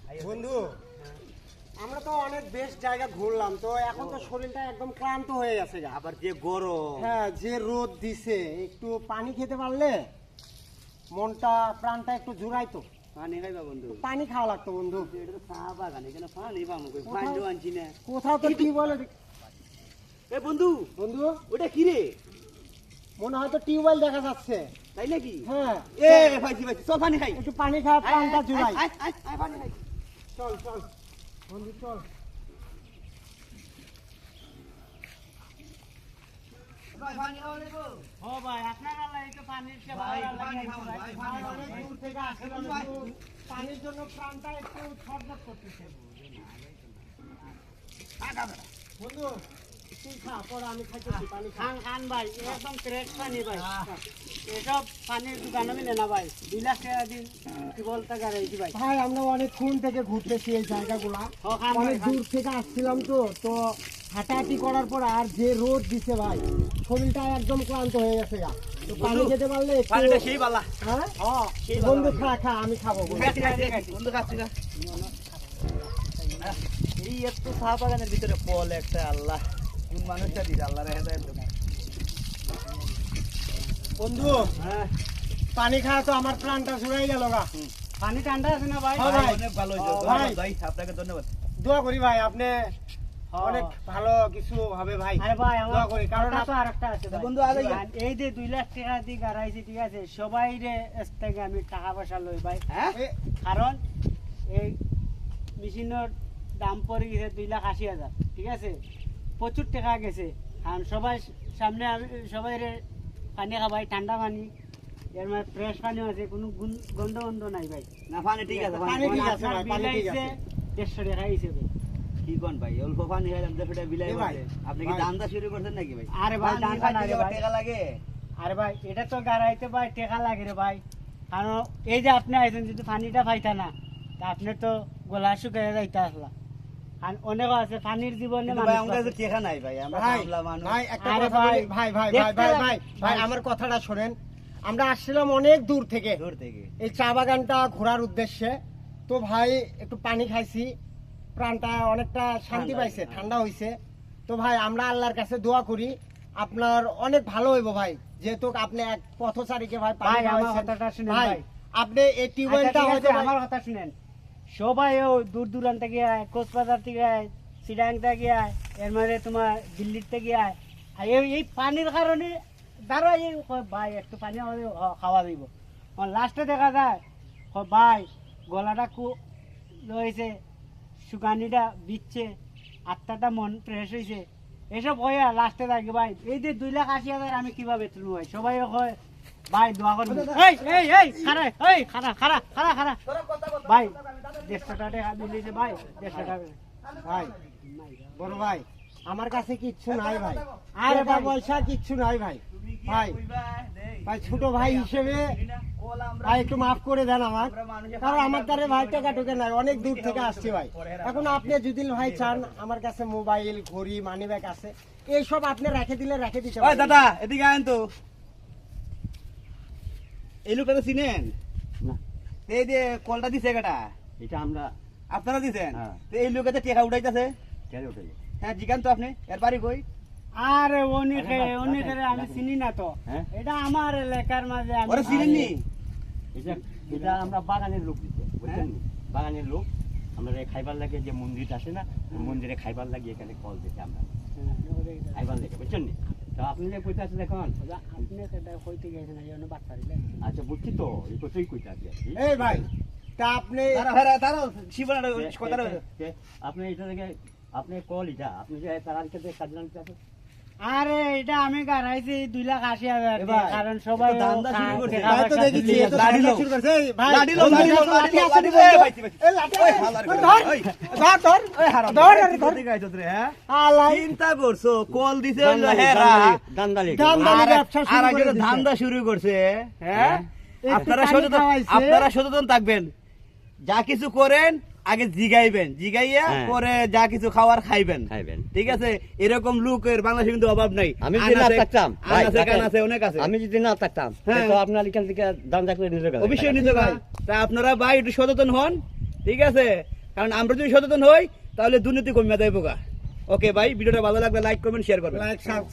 বন্ধু আমরা তো অনেক বেশ জায়গা ঘুরলাম, তো এখন তো শরীরটা একদম ক্লান্ত হয়ে গেছে গা। আবার যে গরম, হ্যাঁ যে রোদ দিছে, একটু পানি খেতে পারলে মনটা প্রাণটা একটু জুড়াইতো। পানি খাইবা বন্ধু? পানি খাওয়া লাগতো বন্ধু। এটা তো চা বাগান, এখানে পানি পাবো কই? পানি আনছি না কোথাও তো টিউবওয়েল। এ বন্ধু, বন্ধু ওটা কি রে? মনে হয় তো টিউবওয়েল দেখা যাচ্ছে। তাই নাকি? হ্যাঁ এ ভাইছি ভাইছি, চল পানি খাই। একটু পানি খাওয়া প্রাণটা জুড়াই। আয় আয় আয় পানি খাই। চল চল বন্ধু চল। ভাই পানি খাওয়া লাগবে। ও ভাই আপনারা এই তো পানির সেবা ভাই, করার পানি লাগে। খাও, ভাই, ভাই, পানি খাও, অনেক ভাই। দূর থেকে আসলাম, ভাই। একটু পানির জন্য প্রাণটা একটু ছটফট করতেছে। বন্ধু তুই খা, পরে আমি খাইতেছি পানি খা। খান খান ভাই, একদম ফ্রেশ পানি ভাই। এসব পানির দোকানে মিলে না ভাই। 2 লাখ টাকা দিন কি বলতে গাড়াইছি ভাই। ভাই আমরা অনেকক্ষণ থেকে ঘুরতেছি এই জায়গাগুলা, ও, খান ভাই, অনেক খান। দূর থেকে আসছিলাম, তো হাঁটাহাঁটি করার পর আর যে রোদ দিছে ভাই, শরীরটা একদম ক্লান্ত হয়ে গেছে গা। তো পানি খেতে পারলে একটু- পানিটা সেই বালা। হ্যাঁ সেই বন্ধু ভালো। খা খা, আমি খাবো বন্ধু। খাচ্ছি, খাচ্ছি, বন্ধু খাচ্ছি না। এই এত চা বাগানের ভিতরে ফল একটা, আল্লাহ কোন মানুষটা দিছে, আল্লাহ হেদায়েত দেন। বন্ধু হ্যাঁ পানি খাওয়া তো আমার প্রাণটা জুড়াই গেল গা। পানি ঠান্ডা আছে না ভাই? হ্যাঁ ভাই, ভাই। অনেক ভালো হয়েছে। ভাই। ধন্যবাদ ভাই, আপনাকে ধন্যবাদ। দোয়া করি ভাই, আপনি হ্যাঁ। অনেক ভালো কিছু হবে ভাই। আরে ভাই আমার দোয়া করি, কারণ কথা তো আরেকটা আছে ভাই। বন্ধু, আগে গিয়ে। এই যে 2 লাখ টাকা দিয়ে গাড়াইছি, ঠিক আছে, সবাই রে এর থেকে আমি টাকা পয়সা লই ভাই। হ্যাঁ এ- কারণ এই মেশিনের দাম পড়ে গেছে 2,80,000, ঠিক আছে, প্রচুর টাকা গেছে। কারণ সবাই সামনে আমি সবাই রে পানি খাবাই, ঠান্ডা পানি, এর মধ্যে ফ্রেশ পানি আছে, কোনো গন্ধ গন্ধ নাই ভাই। না, পানি ঠিক আছে, পানি ঠিক আছে আপনার ভাই, বিল পানি ঠিক আইছে আছে। 150 টাকা হিসেবে। কি কোন ভাই, অল্প পানি খাইলাম 150 টাকা বিলাই এ ভাই, বলছে। আপনি কি ভাই। দান্দা শুরু করছেন নাকি ভাই? আরে ভাই, পানি দান্দা খাইতে না রে আবার ভাই। টাকা লাগে। আরে ভাই এটা তো গাড়াইতে ভাই টাকা লাগে রে ভাই। কারণ এই যে আপনি আইছেন, যদি পানিটা পাইতা না তা আপনি তো গলা শুকিয়ে যাইতে আসলা। আর অনেক আছে পানির জীবনে কিন্তু মানুষ ভাই আমার কাছে বাঁচে। টাকা নাই ভাই, আমরা ভাই কামলা মানুষ। ভাই একটা আরে কথা ভাই, বলি, ভাই ভাই ভাই দেখতে ভাই লাগে। ভাই ভাই ভাই। আমার কথাটা শোনেন। আমরা আসছিলাম অনেক দূর থেকে দূর থেকে। এই চা বাগানটা ঘোরার উদ্দেশ্যে। তো ভাই একটু পানি খাইছি, প্রাণটা অনেকটা শান্তি ঠান্ডা পাইছে, হয়েছে, ঠান্ডা হইছে। তো ভাই আমরা আল্লাহর কাছে দোয়া করি আপনার অনেক ভালো হইব ভাই, যেহেতু আপনি এক পথচারীকে ভাই পানি ভাই, আমার খাওয়াইছেন। কথাটা শুনেন ভাই ভাই। আপনি এই আচ্ছা, টিউবওয়েলটা ঠিক হয়তো আছে, ভাই- আমার কথা শুনেন। সবাই ও দূর দূরান্ত থেকে আয়, কক্সবাজার থেকে আয়, চিটাং থেকে আয়, এর মধ্যে তোমার দিল্লির থেকে আয়। আর এই পানির কারণে দাঁড়াই ভাই একটু পানি আমাদের খাওয়া দিব। লাস্টে দেখা যায় ভাই গলাটা রয়েছে, শুকানিটা বিচ্ছে, আত্মাটা মন ফ্রেশ হয়েছে, এসব হয়ে লাস্টে থাকে ভাই এই যে 2,80,000 আমি কিভাবে তুলবো ভাই? সবাই হয় ভাই দোয়া করবেন। এই এই এই খারা, এই খারা খারা খারা খারা ভাই 150 টাকা দিলেছে ভাই, 150 টাকা। ভাই বড় ভাই আমার কাছে কিচ্ছু নাই ভাই, আরে টাকা ভাই। পয়সা কিচ্ছু নাই ভাই। ভাই ভাই ছোট ভাই হিসেবে ভাই একটু মাফ করে দেন আমার, কারণ আমার দ্বারা ভাই টাকা টুকে নাই, অনেক দূর থেকে আসছি ভাই। এখন আপনি যদি ভাই চান, আমার কাছে মোবাইল, ঘড়ি, মানি ব্যাগ আছে, এইসব আপনি রেখে দিলে রেখে দিতে ওই পারেন। দাদা, এদিকে আয়েন তো। এই লোকটা তো চিনেন? না। এই যে কলটা দিছে কেটা? এটা আমরা আপনারা দিছেন? হ্যাঁ। তো এই লোকে তো টাকা উঠাইতেছে। কেন উঠাই? হ্যাঁ, জিগান তো আপনি, এর বাড়ি কই? আরে অনেকে আরে বাপ, অনেকে রাখেন, আমি রাখেন। চিনি না তো। হ্যাঁ? এটা আমার এলাকার মাঝে আমি ওরা চিনেননি? এটা এটা আমরা বাগানের লোক দিতে বুঝছেন? হ্যাঁ। বাগানের লোক আমরা এই খাইবার লাগে যে মন্দিরটা আছে না, ওই মন্দিরে খাইবার লাগে এখানে কল দিতে আমরা খাইবার লাগে বুঝছেন নি? তো আপনি যে কইতে আছে দেখুন, আপনি সেটা কইতে গেছেন এই জন্য বাদ পারিলে। আচ্ছা বুঝছি তো এই কথাই কইতে আছে আর কি। এই ভাই তা আপনি তারা শিবনাটা কথাটা আপনি এটা থেকে আপনি কল এটা আপনি যে তার আজকে কাজ জানতে আছে আরে এটা আমি গাড়াইছি 2,80,000 এ ভাই, কারণ সবাই এ তো দান্দা শুরু করছে। টাকা ভাই তো পয়সা দেখেছি, দিলে এ তো লাঠি ধান্দা লোক। শুরু করছে। এই ভাই, লাঠি লোক, বন্ধু, লাঠি লোক, লাঠি আছে, লাঠি বন্ধু। লোক, ভাই, ভাই। এই লাঠি, ওই হালার করে, ধর, ওই। ধর, ধর, ওই হারাম, ধর, এই ধর। কোথেকে আইছস রে, হ্যাঁ? আলাই, চিন্তা করছো, কল দিছে দান্দালি, হেরা, দান্দালি, দান্দালি। আর ব্যবসা শুরু আর করে একজন দিছে। ধান্দা শুরু করছে, হ্যাঁ? এই আপনারা পানি সচেতন, খাওয়াইছে। আপনারা সচেতন থাকবেন। যা কিছু করেন আগে জিগাইবেন, জিগাইয়া হ্যাঁ। পরে যা কিছু খাওয়ার খাইবেন। খাইবেন। ঠিক আছে? এরকম লোকের বাংলাদেশে কিন্তু অভাব নাই। আমি যদি না আনাচে- থাকতাম ভাই, আনাচে দেখেন, কানাচে অনেক আছে। আমি যদি না থাকতাম হ্যাঁ। তো আপনার এখান থেকে দান্দা করে নিতে গেলেন। অবশ্যই নিতে ভাই। তা আপনারা ভাই একটু সচেতন হন। ঠিক আছে? কারণ আমরা যদি সচেতন হই তাহলে দুর্নীতি কমে যাবে পোকা। ওকে ভাই, ভিডিওটা ভালো লাগলে লাইক করবেন, শেয়ার করবেন। Like subscribe